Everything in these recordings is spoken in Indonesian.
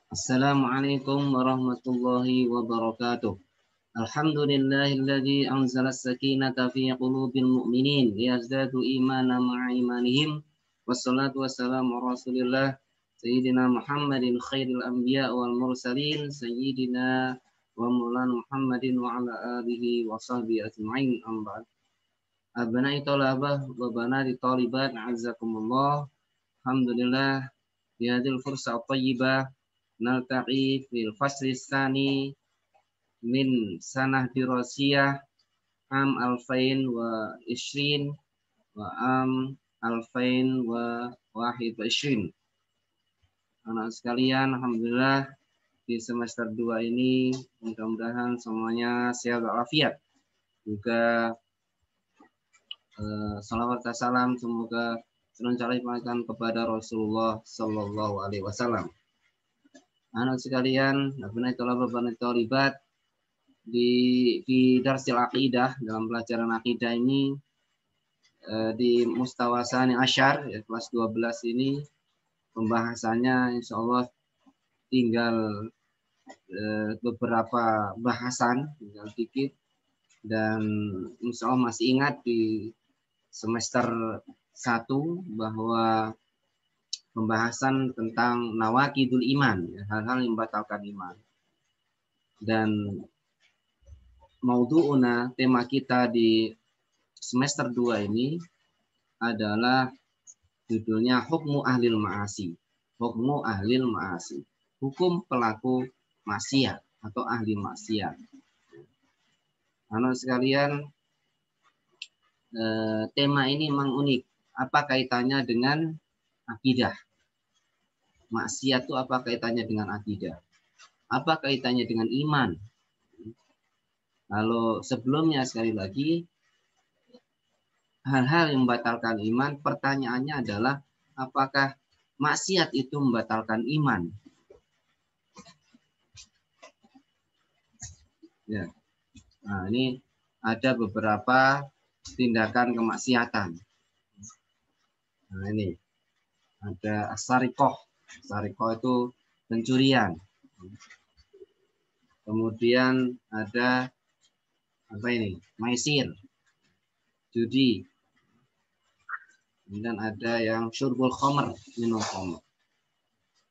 Assalamualaikum warahmatullahi wabarakatuh. Alhamdulillahilladzi anzala as-sakinata fi qulubil mu'minin liyazdadu imanan ma'a imanihim. Wassalatu wassalamu ala Rasulillah Sayyidina Muhammadin khairil anbiya wal mursalin Sayyidina wa maulana Muhammadin wa ala alihi wa sahbihi ajma'in. Amma abna'i talabah wa banati talibat azzakumullah. Alhamdulillah bi hadhil fursah thayyibah naltaqi fil fasli tsani min sanah dirasiyah am 2020 wa am 2021. Anak sekalian, alhamdulillah di semester 2 ini mudah-mudahan semuanya sehat walafiat. Juga salawat dan salam semoga senantiasa dipanjatkan kepada Rasulullah sallallahu alaihi wasallam. Anak sekalian, abnai thalabah banat thalibat, di darsil aqidah, dalam pelajaran aqidah ini di Mustawasani Asyar ya, kelas 12 ini pembahasannya insya Allah tinggal beberapa bahasan, tinggal dikit, dan insya Allah masih ingat di semester 1 bahwa pembahasan tentang nawaqidul iman, ya, hal-hal yang membatalkan iman. Dan maudhu'una, tema kita di semester 2 ini adalah judulnya hukmu ahlil ma'asi. Hukmu ahlil ma'asi. Hukum pelaku maksiat atau ahli maksiat. Anak sekalian, tema ini memang unik. Apa kaitannya dengan akidah? Maksiat itu apa kaitannya dengan akidah? Apa kaitannya dengan iman? Kalau sebelumnya sekali lagi, hal-hal yang membatalkan iman, pertanyaannya adalah apakah maksiat itu membatalkan iman? Ya. Nah, ini ada beberapa tindakan kemaksiatan. Nah, ini ada as-sarikoh. Sarikoh itu pencurian. Kemudian ada apa ini? Maisir, judi. Kemudian ada yang syurbul khamr, minum khamr.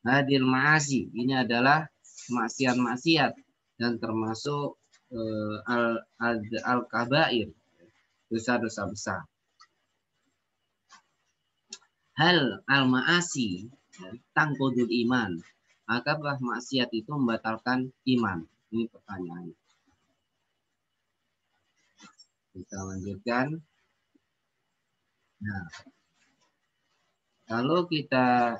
Hadil ma'asi, ini adalah maksiat-maksiat dan termasuk al-kabair, dosa-dosa besar. Hal al-ma'asi tangkodul iman, apakah maksiat itu membatalkan iman? Ini pertanyaannya. Kita lanjutkan. Nah, kalau kita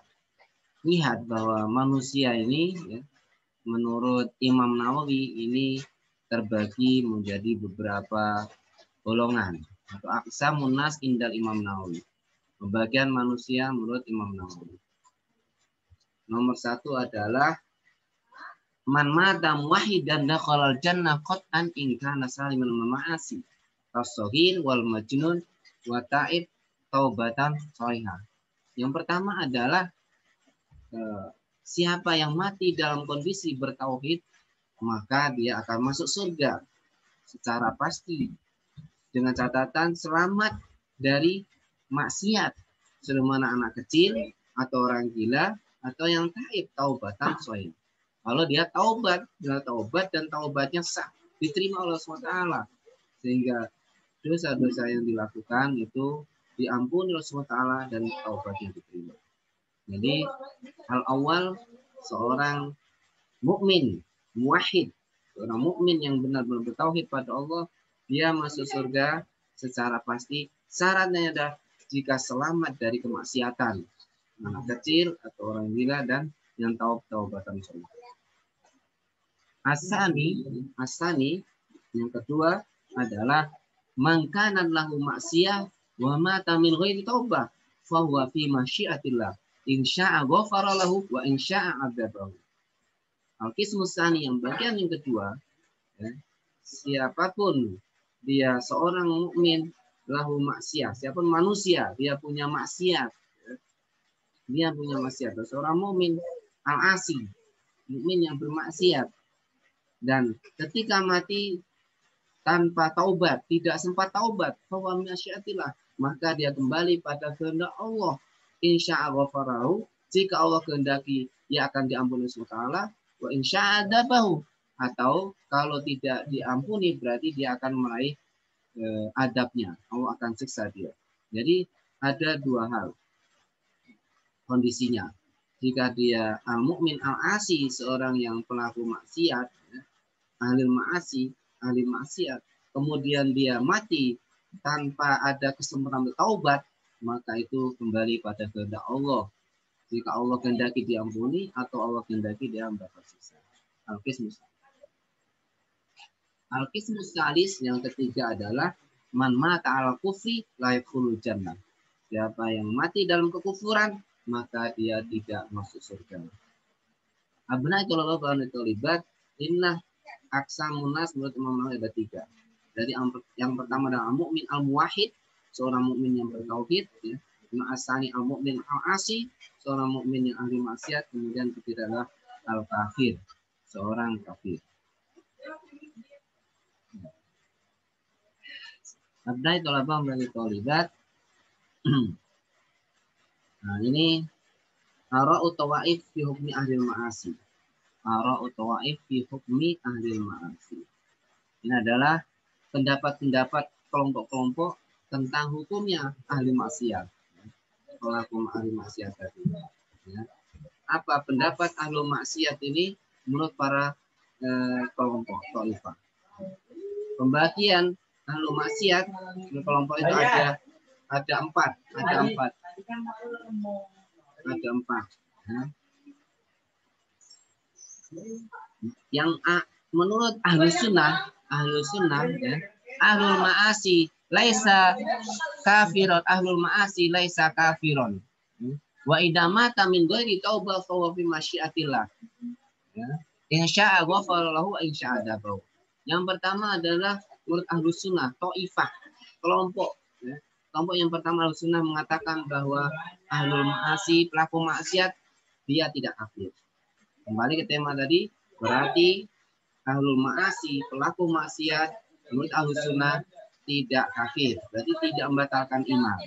lihat bahwa manusia ini, ya, menurut Imam Nawawi ini terbagi menjadi beberapa golongan atau aqsamun nas indal Imam Nawawi. Pembagian manusia menurut Imam Nawawi. Nomor 1 adalah man mata muwahhidan dakhalal jannah qat'an in kana saliman min ma'asi. As-saghir wal majnun wa ta'ib taubatan shalihah. Yang pertama adalah siapa yang mati dalam kondisi bertauhid, maka dia akan masuk surga secara pasti dengan catatan selamat dari maksiat, sebagaimana anak kecil atau orang gila atau yang taib taubatan shalihah. Kalau dia taubat dan taubatnya sah, diterima oleh Allah SWT, sehingga dosa-dosa yang dilakukan itu diampuni oleh Allah SWT dan taubatnya diterima. Jadi hal awal seorang mukmin muwahhid, seorang mukmin yang benar-benar bertauhid pada Allah, dia masuk surga secara pasti. Syaratnya adalah jika selamat dari kemaksiatan, anak kecil atau orang gila dan yang taubatan shalihah. Asani yang kedua adalah mangkanan lahu maksiyah wa mata min ghairi taubah fa huwa fi masyiatillah in syaa ghafara lahu wa in syaa adzabahu. Al-qismus tsani, yang bagian yang kedua, ya, siapapun dia seorang mukmin lahu maksiyah, siapapun manusia dia punya maksiat, ya, dia punya maksiat, seorang mukmin al-asi, mukmin yang bermaksiat. Dan ketika mati tanpa taubat, tidak sempat taubat, bahwa masyiatillah, maka dia kembali pada kehendak Allah. Insyaallah farahu, jika Allah kehendaki, ia akan diampuni SWT. Wa insya'adabahu, atau kalau tidak diampuni, berarti dia akan meraih adabnya. Allah akan siksa dia. Jadi ada dua hal kondisinya. Jika dia al-mu'min al-asi, seorang yang pelaku maksiat, ahli maksiat, kemudian dia mati tanpa ada kesempatan bertaubat, maka itu kembali pada kehendak Allah. Jika Allah kehendaki diampuni atau Allah kehendaki dia mendapat siksa. Al-qismus salis yang ketiga adalah man mata ala kufri la yadkhulul jannah. Siapa yang mati dalam kekufuran, maka dia tidak masuk surga. Abnai kalau bapak terlibat, inna aksamun nas menurut Imam Nawawi ada tiga. Dari yang pertama adalah al-mu'min al-muwahhid, seorang mukmin yang bertauhid, ya. Asani al-mu'min al-asi, seorang mukmin yang ahli maksiat. Kemudian ketiga adalah al-kafir, seorang kafir. Abdai tolabah bagi tolibat. Nah ini ara'u tawaif fi hukmi ahli ma'asi. Ara'u tawaif fi hukmi ahli ma'asi. Ini adalah pendapat-pendapat kelompok-kelompok tentang hukumnya ahli maksiat. Pelaku ahli maksiat tadi. Ya. Apa pendapat ahli maksiat ini menurut para kelompok taifah? Pembagian ahli maksiat di kelompok itu ada empat. Ya. Yang menurut ahli sunnah ya, ahlul ma'asi laisa kafiron, ahlul ma'asi laisa kafiron. Wa idamata min ghairi taubah fa huwa fi masyiatillah. Ya. Insya'a ghafara lahu wa insya'a adabahu. Yang pertama adalah menurut ahlu sunnah, ta'ifah, kelompok. Ya. Kelompok yang pertama ahlu sunnah mengatakan bahwa ahlul ma'asi, pelaku maksiat, dia tidak kafir. Kembali ke tema tadi, berarti ahlul ma'asi, pelaku maksiat, menurut ahlu sunnah tidak kafir. Berarti tidak membatalkan iman.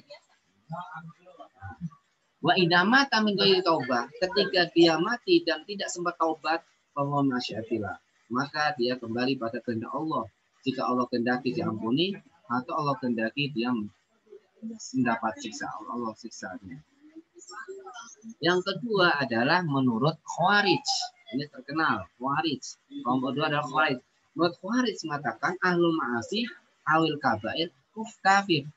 Wa idamata min ghairi taubah, ketika dia mati dan tidak sempat taubat, bahwa masyiatillah, maka dia kembali pada kehendak Allah. Jika Allah kehendaki diampuni, atau Allah kehendaki dia mendapat siksa, Allah siksa dia. Yang kedua adalah menurut Khawarij. Ini terkenal, Khawarij. Kelompok kedua adalah Khawarij. Menurut Khawarij mengatakan ahlul ma'asi awil kabair kafir.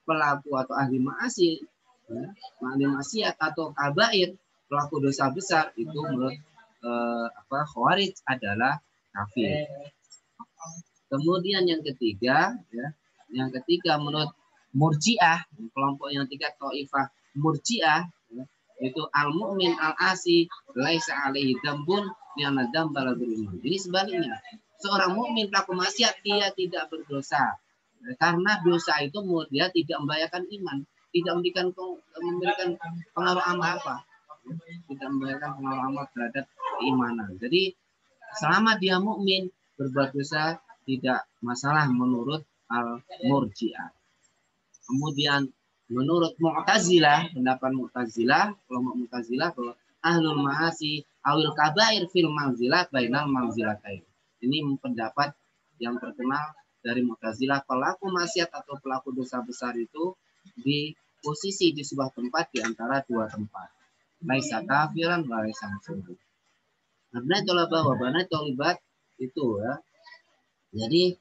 Pelaku atau ahli ma'asi, ya, ahli maksiat atau kabair, pelaku dosa besar, itu menurut Khawarij adalah kafir. Kemudian yang ketiga, ya, menurut Murji'ah, kelompok yang tiga Taifah Murji'ah, ya, itu al-mu'min al-asi laisa alaihi dzambun li'anna dzamba la dzulmun. Ini sebaliknya. Seorang mukmin pelaku maksiat dia tidak berdosa. Karena dosa itu menurut dia tidak membahayakan iman, tidak memberikan pengaruh amal apa. Tidak memberikan pengaruh amal terhadap keimanan. Jadi selama dia mukmin berbuat dosa tidak masalah menurut al-Murji'ah. Kemudian menurut Mu'tazilah, pendapat Mu'tazilah, kelompok Mu'tazilah bahwa ahlul ma'asi awil kabair fil manzilah bainal manzilatain. Ini pendapat yang terkenal dari Mu'tazilah, pelaku maksiat atau pelaku dosa besar itu di posisi di sebuah tempat di antara dua tempat. Laisa kafiran wa laisa muslimin. Karena itulah bahwa bana tolibat itu ya. Jadi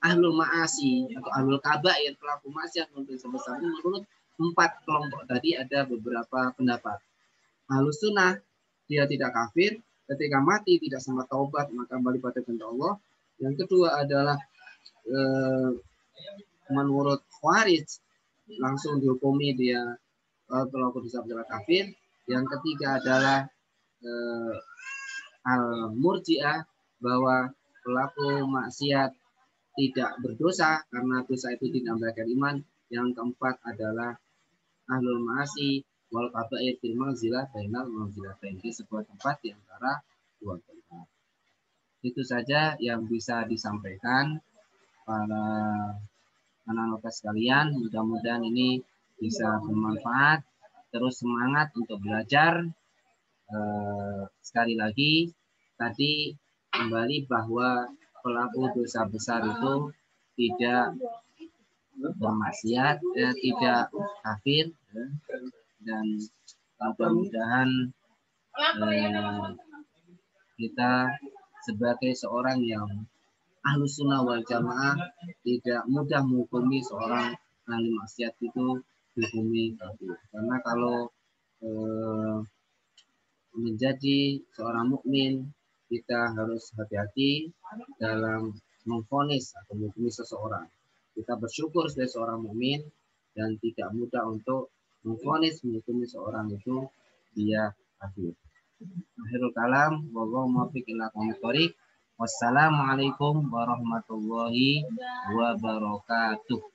ahlul ma'asi atau ahlul kabair, pelaku maksiat untuk sebesar ini menurut empat kelompok tadi ada beberapa pendapat. Ahlus sunnah dia tidak kafir, ketika mati tidak sempat taubat maka kembali pada kehendak Allah. Yang kedua adalah menurut Khawarij langsung dihukumi dia pelaku dosa besar kafir. Yang ketiga adalah al-Murji'ah bahwa pelaku maksiat tidak berdosa karena dosa itu tidak membahayakan iman. Yang keempat adalah ahlul ma'asi wal qaba'i fil manzilah bainal manzilatain, di sebuah tempat di antara dua tempat. Itu saja yang bisa disampaikan para anak-anak sekalian. Mudah-mudahan ini bisa bermanfaat. Terus semangat untuk belajar. Sekali lagi tadi kembali bahwa pelaku dosa besar itu tidak bermaksiat, tidak kafir, dan mudah-mudahan kita sebagai seorang yang ahlus sunnah wal jamaah tidak mudah menghukumi seorang ahli maksiat itu dihukumi kafir. Karena kalau menjadi seorang mukmin kita harus hati-hati dalam memvonis atau menghukumi seseorang. Kita bersyukur sebagai seorang mukmin dan tidak mudah untuk memvonis menghukumi seorang itu dia kafir. Akhirul kalam, wallahu muwaffiq ila aqwamit thoriq. Wassalamualaikum warahmatullahi wabarakatuh.